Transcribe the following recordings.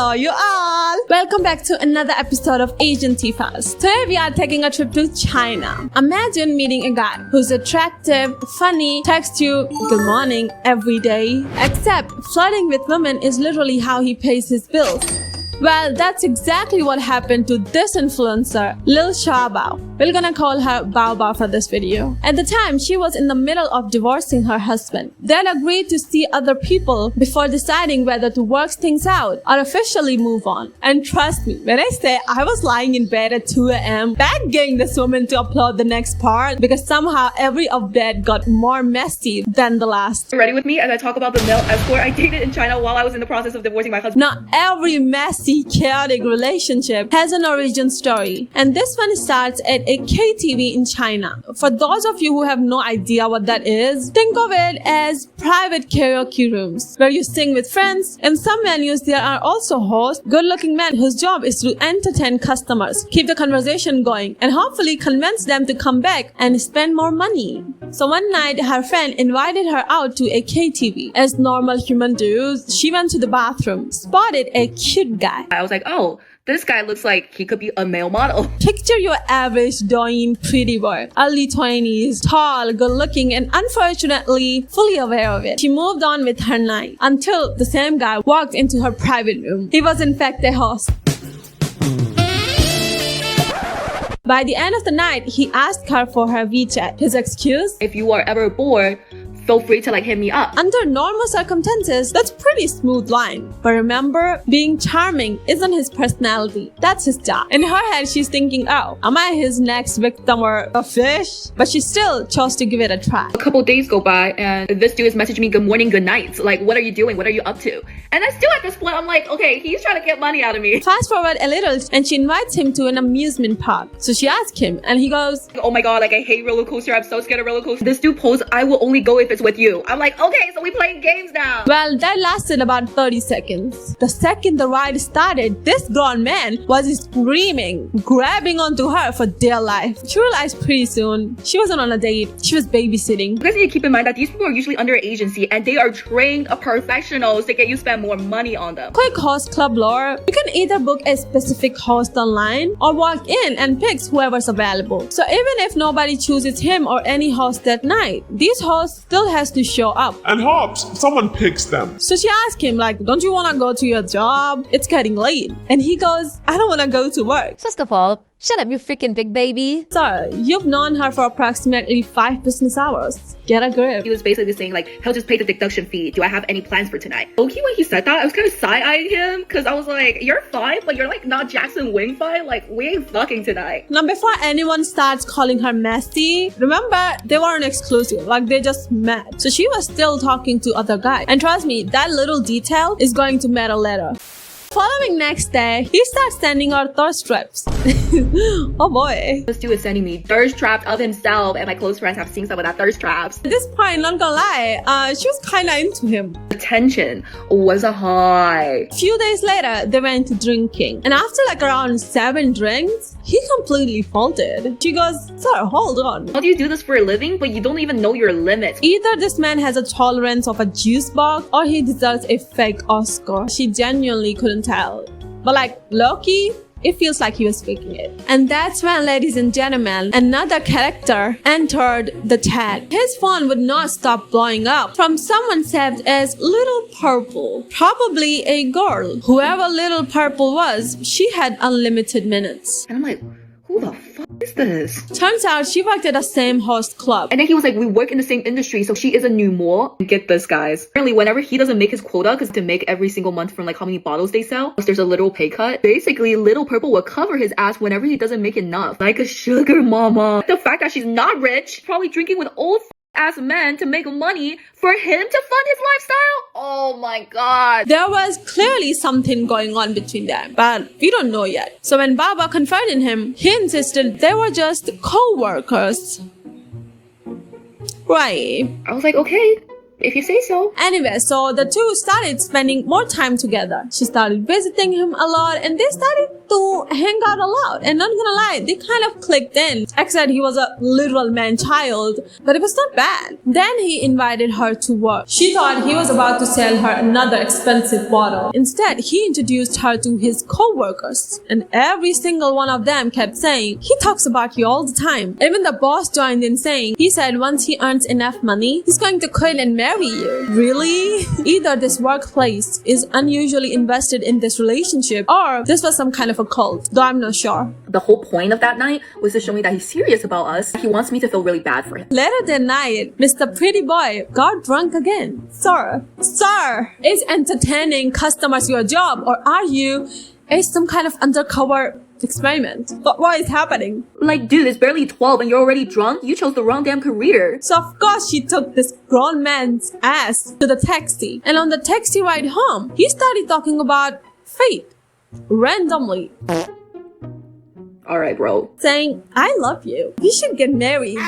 Hello you all! Welcome back to another episode of Asian Tea Files. Today we are taking a trip to China. Imagine meeting a guy who's attractive, funny, texts you good morning every day. Except flirting with women is literally how he pays his bills. Well, that's exactly what happened to this influencer, Lilxbao. We're gonna call her Bao Bao for this video. At the time, she was in the middle of divorcing her husband. They'd agreed to see other people before deciding whether to work things out or officially move on. And trust me, when I say I was lying in bed at 2 a.m. begging this woman to upload the next part because somehow every update got more messy than the last. Ready with me as I talk about the male escort I dated in China while I was in the process of divorcing my husband? Not every messy, chaotic relationship has an origin story, and this one starts at a KTV in China. For those of you who have no idea what that is, think of it as private karaoke rooms where you sing with friends. In some venues, there are also hosts, good-looking men whose job is to entertain customers, keep the conversation going, and hopefully convince them to come back and spend more money. So one night, her friend invited her out to a KTV. As normal human do, she went to the bathroom, spotted a cute guy. I was like, oh, this guy looks like he could be a male model. Picture your average doing pretty boy, early 20s, tall, good-looking, and unfortunately fully aware of it. She moved on with her night until the same guy walked into her private room. He was in fact a host. By the end of the night, he asked her for her WeChat. His excuse? If you are ever bored, feel free to hit me up. Under normal circumstances, that's pretty smooth line. But remember, being charming isn't his personality. That's his job. In her head, she's thinking, oh, am I his next victim or a fish? But she still chose to give it a try. A couple days go by and this dude is messaging me good morning, good night. Like, what are you doing? What are you up to? And I still at this point, I'm like, okay, he's trying to get money out of me. Fast forward a little and she invites him to an amusement park. So she asks him and he goes, oh my god, like I hate roller coaster. I'm so scared of roller coaster. This dude posts, I will only go if it's with you. I'm like, okay, so we playing games now. Well, that lasted about 30 seconds. The second the ride started, this grown man was screaming, grabbing onto her for dear life. She realized pretty soon she wasn't on a date, she was babysitting. You guys need to keep in mind that these people are usually under agency and they are trained professionals to get you spend more money on them. Quick host club lore, you can either book a specific host online or walk in and pick whoever's available. So even if nobody chooses him or any host that night, these hosts still has to show up. And hopes someone picks them. So she asked him like, don't you want to go to your job? It's getting late. And he goes, I don't want to go to work. First of all, shut up, you freaking big baby. Sir, you've known her for approximately 5 business hours. Get a grip. He was basically saying like, he'll just pay the deduction fee. Do I have any plans for tonight? Okay, when he said that, I was kind of side-eyeing him because I was like, you're fine, but you're like not Jackson Wing fine. Like, we ain't fucking tonight. Now, before anyone starts calling her messy, remember, they weren't exclusive. Like, they just met. So she was still talking to other guys. And trust me, that little detail is going to matter later. Following next day, he starts sending her thirst traps. Oh boy. This dude is sending me thirst traps of himself and my close friends have seen some of that thirst traps. At this point, not gonna lie, she was kinda into him. The tension was high. A few days later, they went drinking. And after like around 7 drinks, he completely folded. She goes, sir, hold on. How do you do this for a living but you don't even know your limits? Either this man has a tolerance of a juice box or he deserves a fake Oscar. She genuinely couldn't tell. But like, low-key, it feels like he was faking it. And that's when, ladies and gentlemen, another character entered the chat. His phone would not stop blowing up from someone saved as Little Purple. Probably a girl. Whoever Little Purple was, she had unlimited minutes. And I'm like, who the fuck is this? Turns out she worked at the same host club. And then he was like, we work in the same industry, so she is a new more. Get this, guys. Apparently, whenever he doesn't make his quota, because to make every single month from like how many bottles they sell, there's a little pay cut. Basically, Little Purple will cover his ass whenever he doesn't make enough. Like a sugar mama. The fact that she's not rich, probably drinking with old ass men to make money for him to fund his lifestyle? Oh my god. There was clearly something going on between them, but we don't know yet. So when Bao Bao confronted him, he insisted they were just co-workers. Right. I was like, okay, If you say so. Anyway, so the two started spending more time together. She started visiting him a lot and they started to hang out a lot. And not gonna lie, they kind of clicked in. Except he was a literal man-child, but it was not bad. Then he invited her to work. She thought he was about to sell her another expensive bottle. Instead, he introduced her to his co-workers. And every single one of them kept saying, he talks about you all the time. Even the boss joined in saying, he said once he earns enough money, he's going to quit and marry you. Really? Either this workplace is unusually invested in this relationship or this was some kind of a cult, though I'm not sure. The whole point of that night was to show me that he's serious about us. He wants me to feel really bad for him. Later that night, Mr. Pretty Boy got drunk again. Sir, is entertaining customers your job or are you some kind of undercover experiment? But what is happening? Like, dude, it's barely 12 and you're already drunk? You chose the wrong damn career. So of course she took this grown man's ass to the taxi. And on the taxi ride home, he started talking about fate. Randomly. Alright, bro. Saying, I love you. We should get married.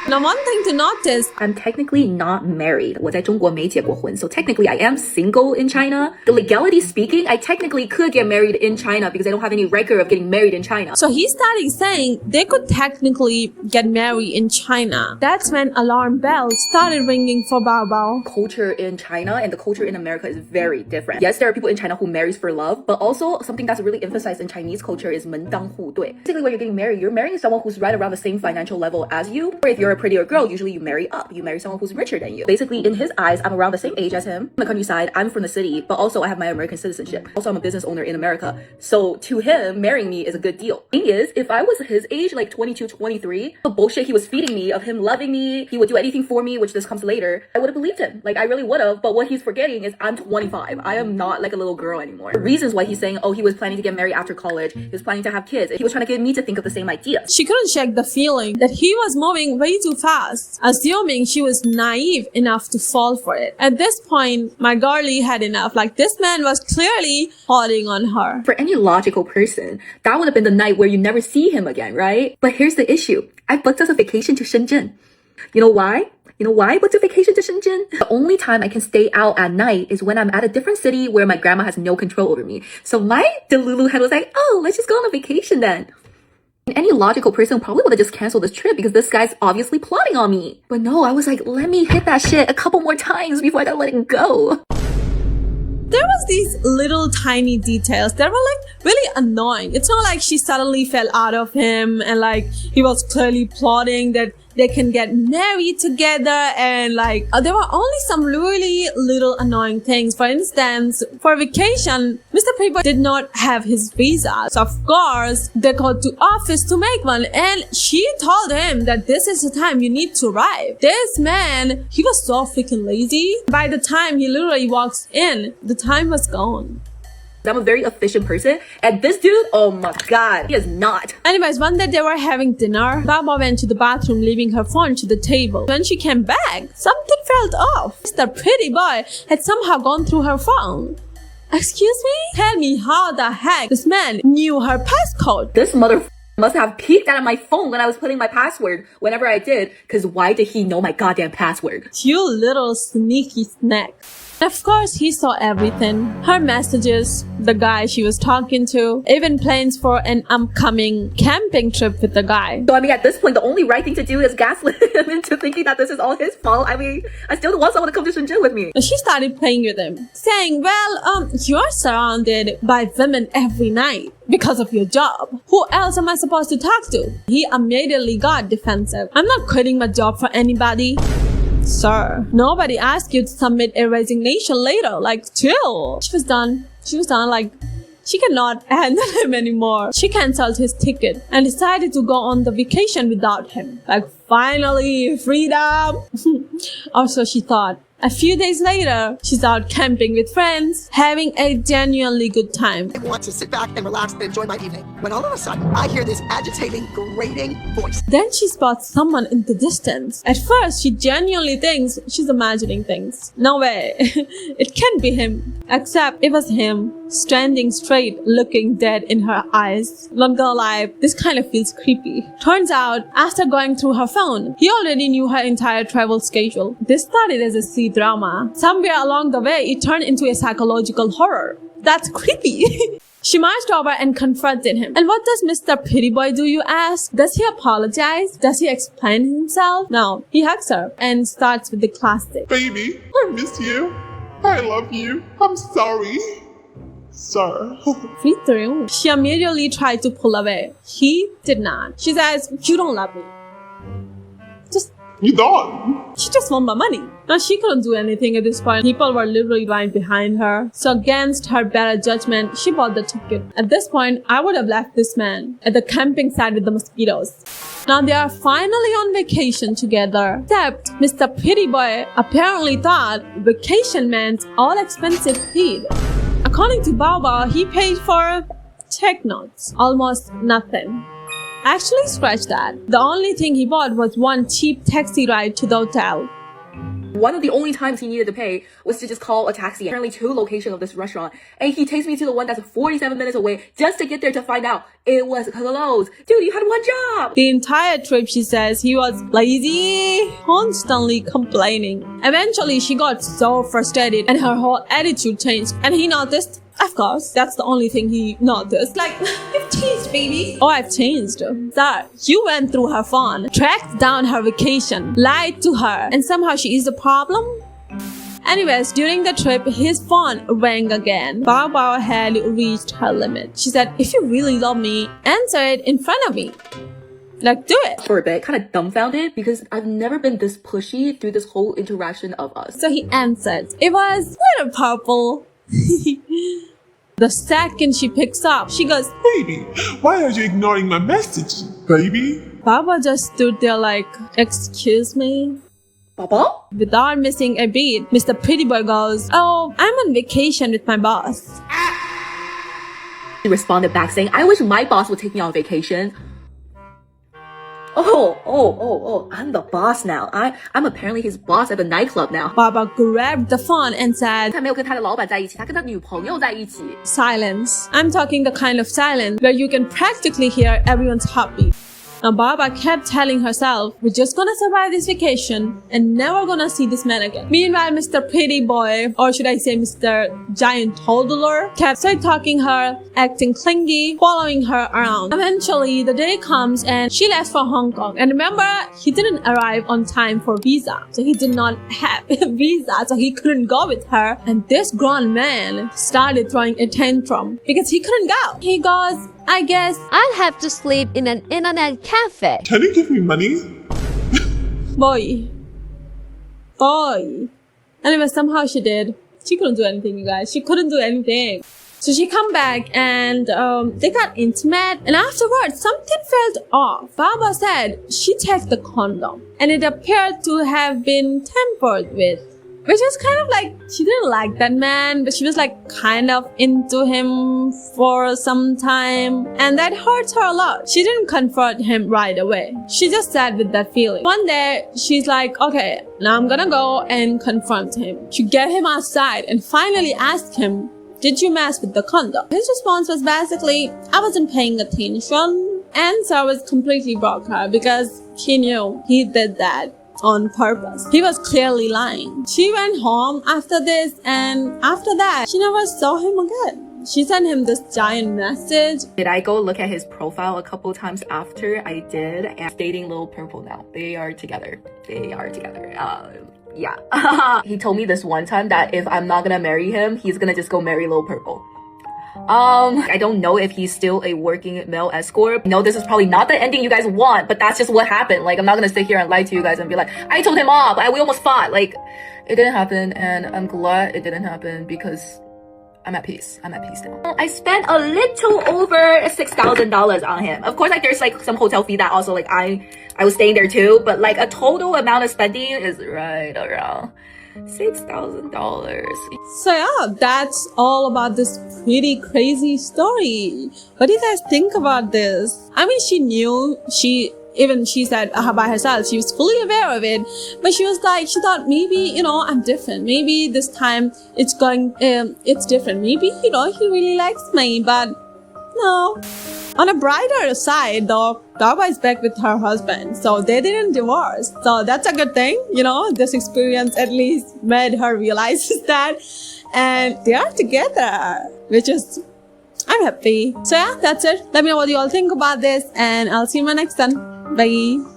Now one thing to notice, I'm technically not married. 我在中国没结过婚, so technically I am single in China. The legality speaking, I technically could get married in China because I don't have any record of getting married in China. So he started saying they could technically get married in China. That's when alarm bells started ringing for Bao Bao. Culture in China and the culture in America is very different. Yes, there are people in China who marries for love, but also something that's really emphasized in Chinese culture is 门当户对. Basically, when you're getting married, you're marrying someone who's right around the same financial level as you. Or if you're a prettier girl, usually you marry up. You marry someone who's richer than you. Basically, in his eyes, I'm around the same age as him. From the countryside, I'm from the city, but also I have my American citizenship. Also, I'm a business owner in America. So to him, marrying me is a good deal. Thing is, if I was his age, like 22, 23, the bullshit he was feeding me of him loving me, he would do anything for me, which this comes later, I would have believed him. Like, I really would have. But what he's forgetting is I'm 25. I am not like a little girl anymore. The reasons why he's saying, oh, he was planning to get married after college, he was planning to have kids, he was trying to get me to think of the same idea. She couldn't shake the feeling that he was moving way too fast, assuming she was naive enough to fall for it. At this point, my girlie had enough. Like, this man was clearly holding on her. For any logical person, that would have been the night where you never see him again, right? But here's the issue. I booked us a vacation to Shenzhen. You know why? You know why I booked a vacation to Shenzhen? The only time I can stay out at night is when I'm at a different city where my grandma has no control over me. So my delulu head was like, oh, let's just go on a vacation then. Any logical person probably would have just canceled this trip because this guy's obviously plotting on me. But no, I was like, let me hit that shit a couple more times before I gotta let it go. There was these little tiny details that were like really annoying. It's not like she suddenly fell out of him and like he was clearly plotting that they can get married together and like there were only some really little annoying things. For instance, for vacation, Mr. Paper did not have his visa. So of course, they called to office to make one and she told him that this is the time you need to arrive. This man, he was so freaking lazy. By the time he literally walks in, the time was gone. I'm a very efficient person, and this dude, oh my god, he is not. Anyways, one day they were having dinner. Bao Bao went to the bathroom, leaving her phone to the table. When she came back, something felt off. The pretty boy had somehow gone through her phone. Excuse me? Tell me how the heck this man knew her passcode. This mother must have peeked out of my phone when I was putting my password whenever I did, because why did he know my goddamn password? You little sneaky snack. Of course, he saw everything. Her messages, the guy she was talking to, even plans for an upcoming camping trip with the guy. So I mean, at this point, the only right thing to do is gaslight him into thinking that this is all his fault. I mean, I still want someone to come to Shenzhen with me. She started playing with him, saying, well, you're surrounded by women every night because of your job. Who else am I supposed to talk to? He immediately got defensive. I'm not quitting my job for anybody. Sir, nobody asked you to submit a resignation later. Like, chill. She was done. Like, she cannot handle him anymore. She cancelled his ticket and decided to go on the vacation without him. Like, finally, freedom. Or so she thought. A few days later, she's out camping with friends, having a genuinely good time. I want to sit back and relax and enjoy my evening, when all of a sudden, I hear this agitating, grating voice. Then she spots someone in the distance. At first, she genuinely thinks she's imagining things. No way. It can't be him. Except it was him, standing straight, looking dead in her eyes. Not gonna lie, this kind of feels creepy. Turns out, after going through her phone, he already knew her entire travel schedule. This started as a comedy drama. Somewhere along the way, it turned into a psychological horror. That's creepy. She marched over and confronted him. And what does Mr. Pretty Boy do, you ask? Does he apologize? Does he explain himself? No, he hugs her and starts with the classic. Baby, I miss you. I love you. I'm sorry. Sir. Read through. She immediately tried to pull away. He did not. She says, you don't love me. You don't. She just want my money. Now she couldn't do anything at this point. People were literally right behind her. So against her better judgment, she bought the ticket. At this point, I would have left this man at the camping site with the mosquitoes. Now they are finally on vacation together. Except Mr. Pretty Boy apparently thought vacation meant all expenses paid. According to Bao Bao, he paid for check notes. Almost nothing. Actually, scratch that. The only thing he bought was one cheap taxi ride to the hotel. One of the only times he needed to pay was to just call a taxi. Apparently 2 locations of this restaurant. And he takes me to the one that's 47 minutes away just to get there to find out it was closed. Dude, you had one job. The entire trip, she says, he was lazy, constantly complaining. Eventually, she got so frustrated and her whole attitude changed. And he noticed. Of course, that's the only thing he noticed. Like, you've changed, baby. Oh, I've changed. Sir, you went through her phone, tracked down her vacation, lied to her, and somehow she is the problem? Anyways, during the trip, his phone rang again. Bao Bao had reached her limit. She said, if you really love me, answer it in front of me. Like, do it. For a bit, kind of dumbfounded because I've never been this pushy through this whole interaction of us. So he answered. It was little purple. The second she picks up, she goes, Baby, why are you ignoring my message, baby? Baba just stood there like, excuse me? Papa? Without missing a beat, Mr. Pretty Boy goes, oh, I'm on vacation with my boss. He responded back saying, I wish my boss would take me on vacation. I'm the boss now. I'm apparently his boss at the nightclub now. Baba grabbed the phone and said, 他没有跟他的老板在一起，他跟他女朋友在一起。 silence. I'm talking the kind of silence where you can practically hear everyone's heartbeat. Now Baba kept telling herself, we're just gonna survive this vacation and never gonna see this man again. Meanwhile, Mr. Pretty Boy, or should I say Mr. Giant Toddler, kept side talking her, acting clingy, following her around. Eventually, the day comes and she left for Hong Kong. And remember, he didn't arrive on time for visa. So he did not have a visa, so he couldn't go with her. And this grown man started throwing a tantrum because he couldn't go. He goes, I guess I'll have to sleep in an internet cafe. Can you give me money? Boy. Anyway, somehow she did. She couldn't do anything, you guys. She couldn't do anything. So she come back and they got intimate. And afterwards, something felt off. Baba said she checked the condom. And it appeared to have been tampered with. Which was kind of like, she didn't like that man, but she was like kind of into him for some time. And that hurts her a lot. She didn't confront him right away. She just sat with that feeling. One day, she's like, okay, now I'm gonna go and confront him. She get him outside and finally asked him, did you mess with the condom? His response was basically, I wasn't paying attention. And so it was completely broke her because she knew he did that on purpose. He was clearly lying. She went home after this, and after that, she never saw him again. She sent him this giant message. Did I go look at his profile a couple times after? I did. And dating Lil Purple now. They are together. Yeah. He told me this one time that if I'm not gonna marry him, he's gonna just go marry Lil Purple. I don't know if he's still a working male escort. No, this is probably not the ending you guys want, but that's just what happened. Like, I'm not gonna sit here and lie to you guys and be like, I told him off, we almost fought. Like, it didn't happen, and I'm glad it didn't happen because I'm at peace. I'm at peace now. I spent a little over $6,000 on him. Of course, like, there's like some hotel fee that also like I was staying there too, but like a total amount of spending is right around $6,000. So yeah, that's all about this pretty crazy story. What do you guys think about this? I mean, she knew, she said by herself, she was fully aware of it, but she was like, she thought maybe, I'm different. Maybe this time it's different. Maybe, he really likes me, but No. On a brighter side, though, Bao Bao is back with her husband, so they didn't divorce. So that's a good thing, you know. This experience at least made her realize that, and they are together, which is, I'm happy. So yeah, that's it. Let me know what you all think about this, and I'll see you in my next one. Bye.